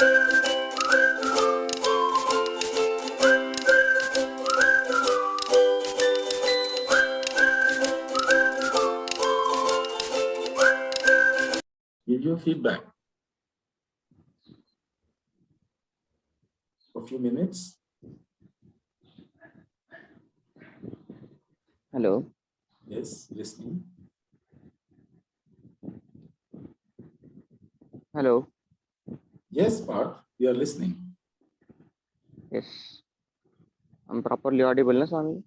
Give your feedback for a few minutes. Hello. Yes, listening. Hello. Yes, Parth, we are listening. Yes. I'm properly audible, na, Swami?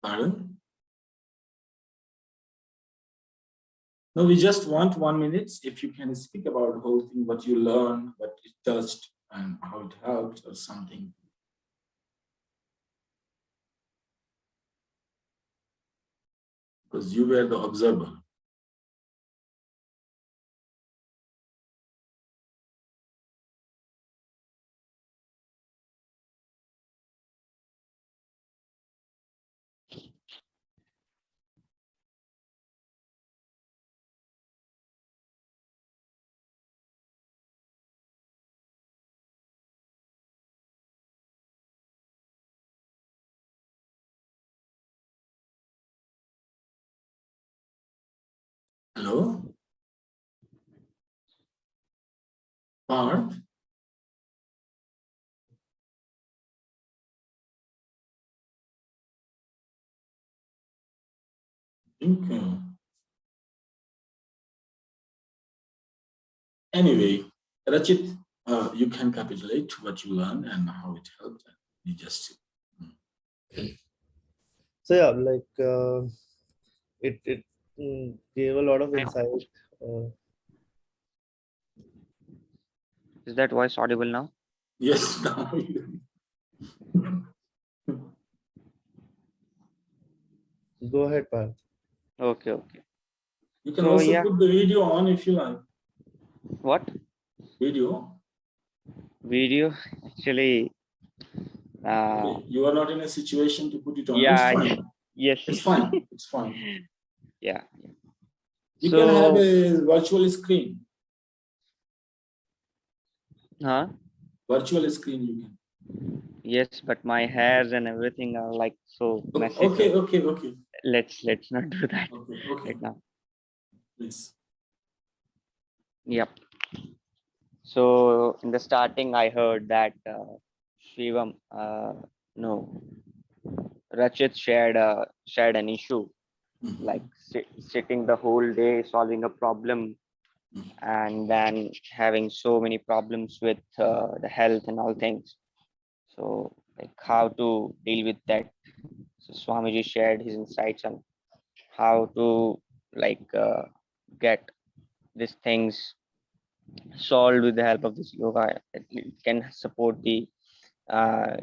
Pardon? No, we just want 1 minute. If you can speak about the whole thing, what you learned, what it touched, and how it helped, or something. Because you were the observer. Hello? Parth? Okay. Anyway, Rachit, you can capitulate what you learned and how it helped. You just. So yeah, like it gave a lot of insight. Is that voice audible now? Yes, now. Go ahead, Parth. Okay, okay. You can So, also yeah. put the video on if you like. What? Video? Video? Actually, Okay. You are not in a situation to put it on. yeah, It's fine. yes. It's fine. It's fine. Yeah. You So, can have a virtual screen. huh? Virtual screen you can. Yes, but my hairs and everything are like so messy. Okay, so okay. Let's not do that Okay. right now. Please. Yep. So in the starting, I heard that Shivam, no, Rachit shared an issue, like sitting the whole day solving a problem, and then having so many problems with the health and all things. So like how to deal with that. So Swamiji shared his insights on how to like get these things solved with the help of this yoga. It can support the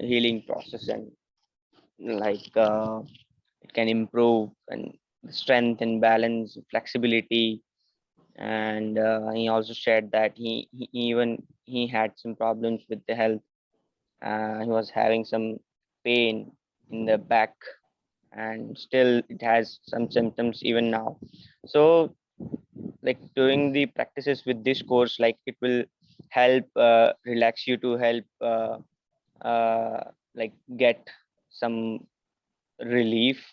healing process, and like it can improve and strength and balance, flexibility. And he also shared that he had some problems with the health. He was having some pain in the back, and still it has some symptoms even now. So like doing the practices with this course, like it will help relax you, to help like get some relief,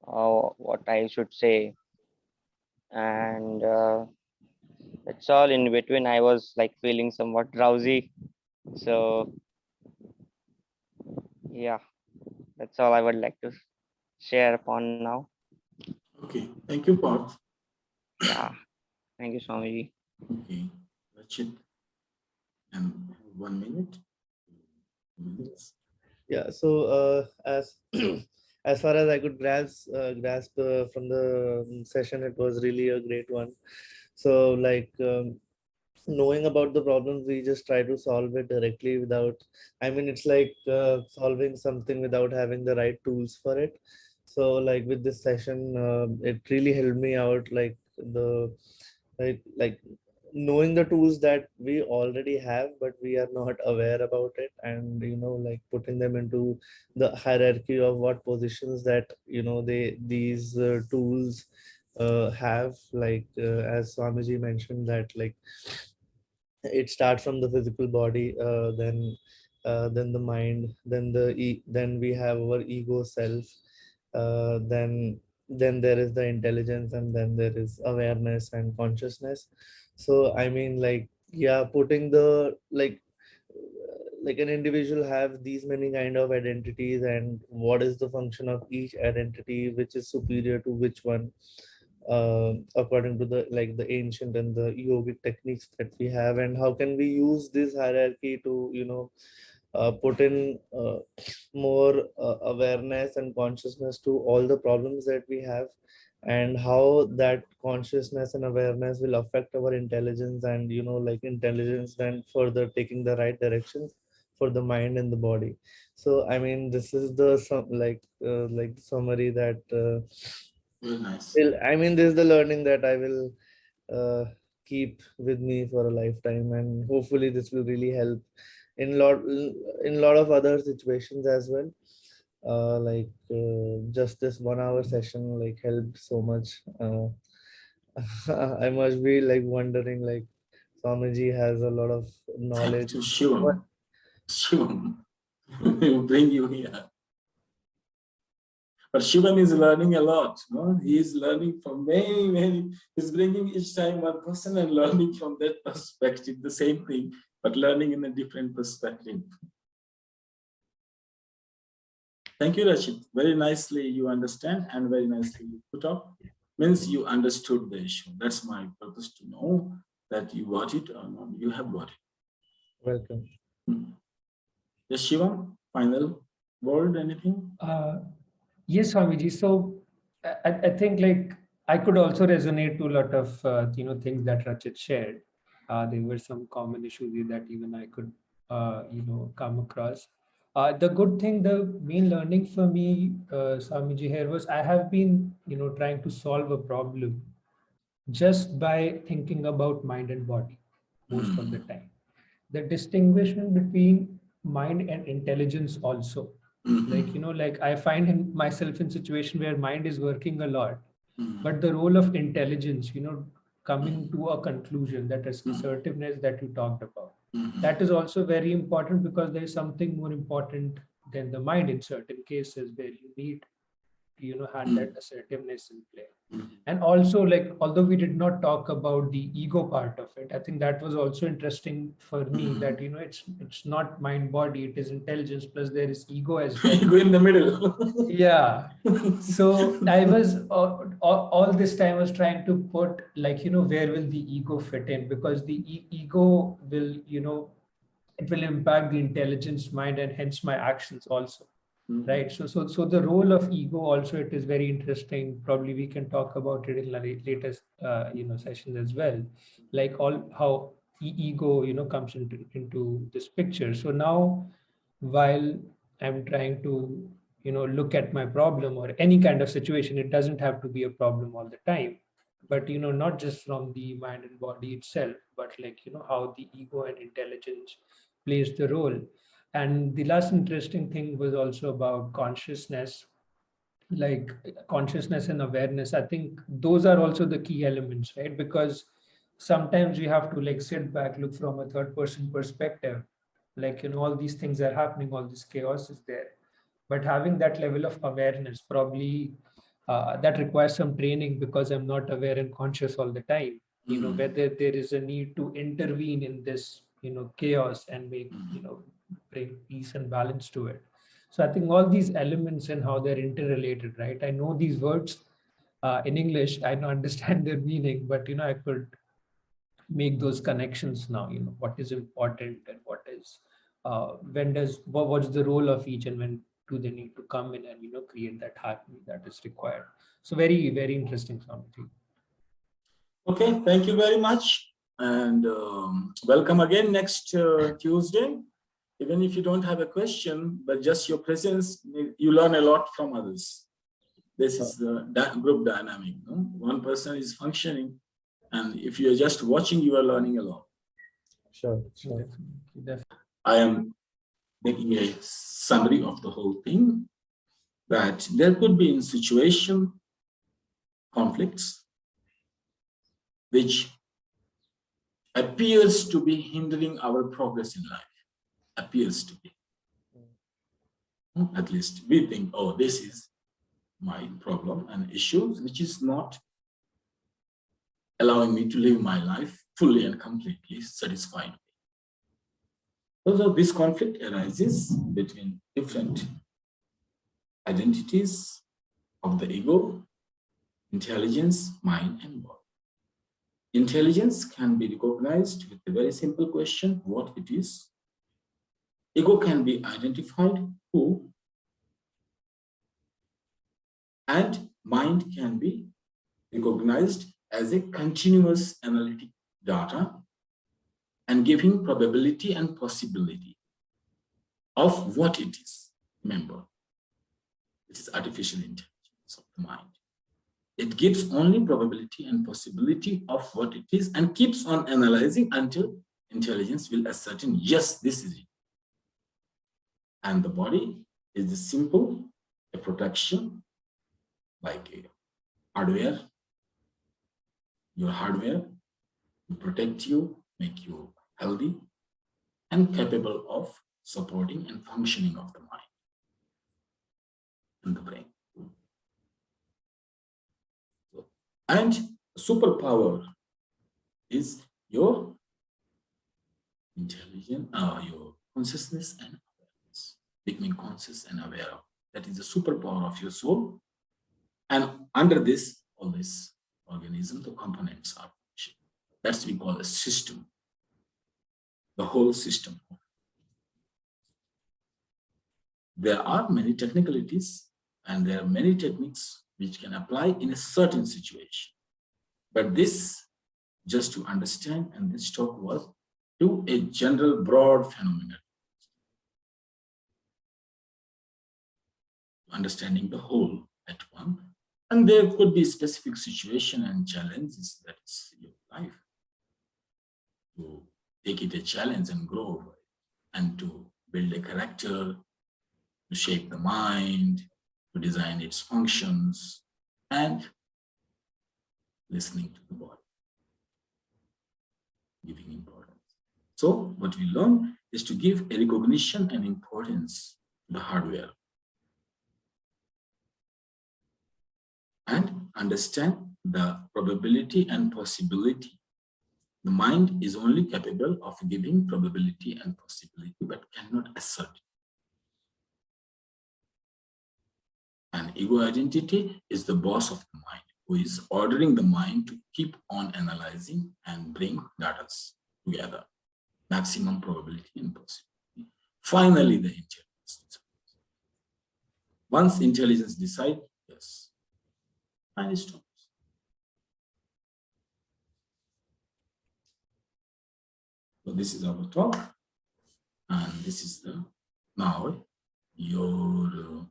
or what I should say. And that's all. In between, I was like feeling somewhat drowsy. So yeah, that's all I would like to share upon now. Okay. Thank you, Parth. Yeah. Thank you, Swamiji. Okay. That's it. And 1 minute. 2 minutes. Yeah. So as as far as I could grasp from the session, it was really a great one. So like knowing about the problems, we just try to solve it directly without, I mean, it's like solving something without having the right tools for it. So like with this session, it really helped me out, like the like knowing the tools that we already have but we are not aware about it, and like putting them into the hierarchy of what positions that these tools have, like as Swamiji mentioned, that like it starts from the physical body, then the mind, then we have our ego self, then there is the intelligence, and then there is awareness and consciousness. So I mean, like, yeah, putting the like an individual have these many kind of identities, and what is the function of each identity, which is superior to which one, according to the like the ancient and the yogic techniques that we have, and how can we use this hierarchy to put in more awareness and consciousness to all the problems that we have, and how that consciousness and awareness will affect our intelligence, and like intelligence then further taking the right directions for the mind and the body. So I mean, this is the like summary that Very nice. I mean, this is the learning that I will uh, keep with me for a lifetime, and hopefully this will really help in lot of other situations as well. Just this 1 hour session like helped so much. I must be like wondering, like, Swamiji has a lot of Thanks knowledge. to What? Shivam. Shivam will bring you here. But Shivam is learning a lot. No? He is learning from many. He's bringing each time one person and learning from that perspective, the same thing, but learning in a different perspective. Thank you, Rashid. Very nicely you understand and very nicely you put up. Means you understood the issue. That's my purpose, to know that you got it or not. You have got it. Welcome. Yes, Shivam, final word, anything? Yes, Swamiji. So I think like I could also resonate to a lot of things that Rachit shared. There were some common issues that even I could come across. The good thing, the main learning for me, Swamiji, here was I have been trying to solve a problem just by thinking about mind and body most of the time. The distinguishment between mind and intelligence also, like I find myself in situation where mind is working a lot, but the role of intelligence, coming to a conclusion, that assertiveness that you talked about, that is also very important, because there is something more important than the mind in certain cases where you need had that assertiveness in play. And also, like, although we did not talk about the ego part of it, I think that was also interesting for me, that it's not mind body, it is intelligence, plus there is ego as well. Go in the middle. Yeah. So I was all this time I was trying to put, like, where will the ego fit in, because the ego will it will impact the intelligence mind and hence my actions also. Right. So the role of ego also, it is very interesting. Probably we can talk about it in latest sessions as well, like all how ego comes into this picture. So now, while I'm trying to look at my problem or any kind of situation, it doesn't have to be a problem all the time, but not just from the mind and body itself, but like how the ego and intelligence plays the role. And the last interesting thing was also about consciousness, like consciousness and awareness. I think those are also the key elements, right? Because sometimes we have to like sit back, look from a third person perspective, like all these things are happening, all this chaos is there, but having that level of awareness, probably that requires some training, because I'm not aware and conscious all the time, whether there is a need to intervene in this chaos and make bring peace and balance to it. So I think all these elements and how they're interrelated, right? I know these words in English, I don't understand their meaning, but I could make those connections now. What is important and what is when does what's the role of each, and when do they need to come in and create that harmony that is required. So very interesting, something. Okay, thank you very much. And welcome again next Tuesday. Even if you don't have a question, but just your presence, you learn a lot from others. This is the group dynamic. No? One person is functioning, and if you're just watching, you are learning a lot. Sure. Definitely. I am making a summary of the whole thing, that there could be in situation conflicts, which appears to be hindering our progress in life. Appears to be. At least we think, oh, this is my problem and issue, which is not allowing me to live my life fully and completely satisfied. So this conflict arises between different identities of the ego, intelligence, mind, and body. Intelligence can be recognized with a very simple question, what it is. Ego can be identified, who, and mind can be recognized as a continuous analytic data and giving probability and possibility of what it is. Remember, it is artificial intelligence of the mind. It gives only probability and possibility of what it is and keeps on analyzing until intelligence will ascertain, yes, this is it. And the body is the simple, a protection, like a hardware. Your hardware will protect you, make you healthy, and capable of supporting and functioning of the mind and the brain. And superpower is your intelligence, your consciousness and awareness, becoming conscious and aware of. That is the superpower of your soul. And under this, all this organism, the components are functioning. That's what we call a system, the whole system. There are many technicalities and there are many techniques which can apply in a certain situation. But this, just to understand, and this talk was to a general broad phenomenon, understanding the whole at one. And there could be specific situation and challenges that is your life. To take it a challenge and grow over it, and to build a character, to shape the mind, to design its functions, and listening to the body, giving importance. So what we learn is to give a recognition and importance to the hardware and understand the probability and possibility. The mind is only capable of giving probability and possibility, but cannot assert. And ego identity is the boss of the mind, who is ordering the mind to keep on analyzing and bring data together, maximum probability and possibility. Finally, the intelligence. Once intelligence decides, yes, and it stops. So this is our talk, and this is the now your